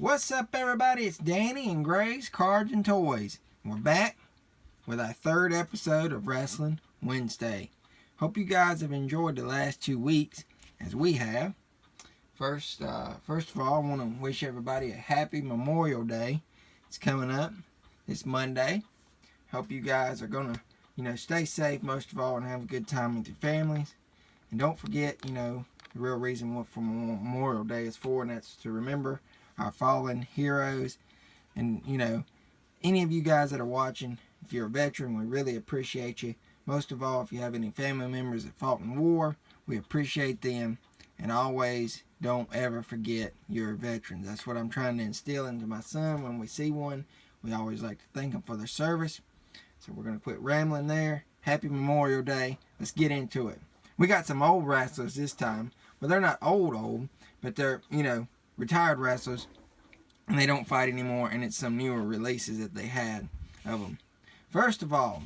What's up, everybody? It's Danny and Gray's Cards and Toys. We're back with our third episode of Wrestling Wednesday. Hope you guys have enjoyed the last 2 weeks, as we have. First of all, I want to wish everybody a happy Memorial Day. It's coming up this Monday. Hope you guys are going to, stay safe most of all and have a good time with your families. And don't forget, the real reason what for Memorial Day is for, and that's to remember our fallen heroes. And any of you guys that are watching, if you're a veteran, we really appreciate you. Most of all, if you have any family members that fought in war, we appreciate them. And always don't ever forget your veterans. That's what I'm trying to instill into my son. When we see one, we always like to thank them for their service. So we're going to quit rambling there. Happy Memorial Day. Let's get into it. We got some old wrestlers this time. Well, they're not old, but they're, retired wrestlers, and they don't fight anymore, and it's some newer releases that they had of them. First of all,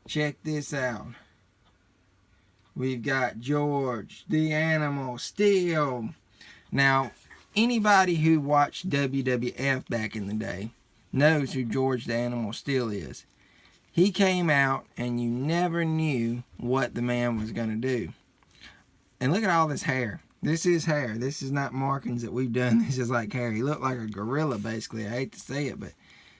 check this out. We've got George the Animal Steele. Now, anybody who watched WWF back in the day knows who George the Animal Steele is. He came out, and you never knew what the man was going to do. And look at all this hair. This is hair. This is not markings that we've done. This is like hair. He looked like a gorilla, basically. I hate to say it, but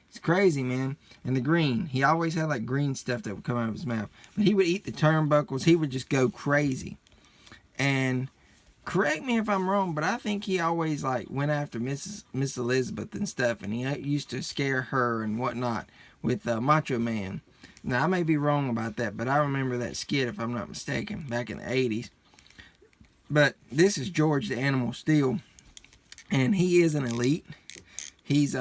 it's crazy, man. And the green. He always had like green stuff that would come out of his mouth. But he would eat the turnbuckles. He would just go crazy. And correct me if I'm wrong, but I think he always like went after Miss Elizabeth and stuff. And he used to scare her and whatnot with Macho Man. Now, I may be wrong about that, but I remember that skit, if I'm not mistaken, back in the 80s. But this is George the Animal Steele, and he is an elite. He's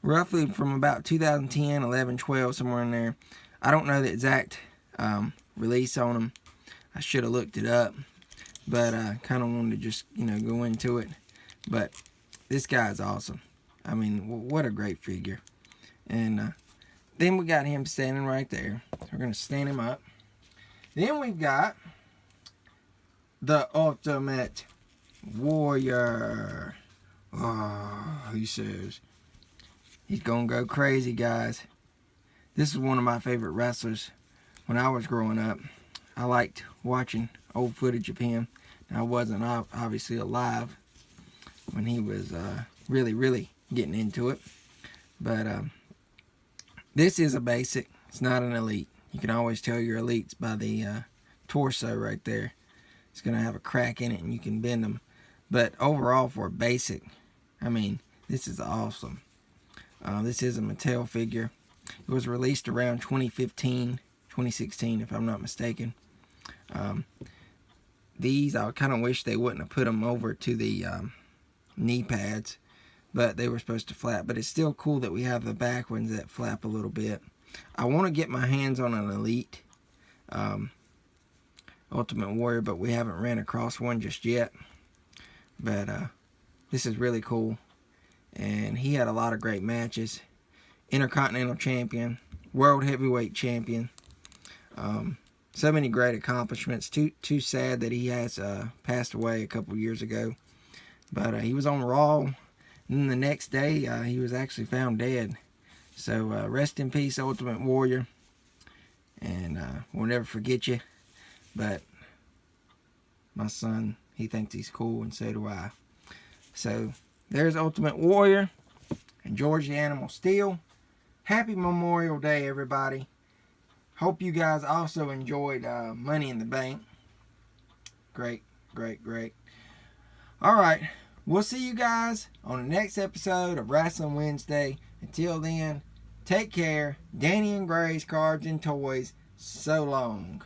roughly from about 2010, 11, 12, somewhere in there. I don't know the exact release on him. I should have looked it up, but I kind of wanted to just, go into it. But this guy's awesome. I mean, what a great figure. And then we got him standing right there. We're going to stand him up. Then we've got the Ultimate Warrior. Oh, he says he's gonna go crazy, guys. This is one of my favorite wrestlers. When I was growing up, I liked watching old footage of him. Now, I wasn't obviously alive when he was really getting into it. But this is a basic. It's not an elite. You can always tell your elites by the torso right there. It's going to have a crack in it and you can bend them. But overall, for a basic, I mean, this is awesome. This is a Mattel figure. It was released around 2015, 2016, if I'm not mistaken. These, I kind of wish they wouldn't have put them over to the knee pads. But they were supposed to flap. But it's still cool that we have the back ones that flap a little bit. I want to get my hands on an elite Ultimate Warrior, but we haven't ran across one just yet. But this is really cool. And he had a lot of great matches. Intercontinental Champion. World Heavyweight Champion. So many great accomplishments. Too sad that he has passed away a couple years ago. But he was on Raw. And then the next day, he was actually found dead. So rest in peace, Ultimate Warrior. And we'll never forget you. But my son, he thinks he's cool, and so do I. So there's Ultimate Warrior and George the Animal Steele. Happy Memorial Day, everybody. Hope you guys also enjoyed Money in the Bank. Great. All right. We'll see you guys on the next episode of Wrestling Wednesday. Until then, take care. Danny and Gray's Cards and Toys. So long.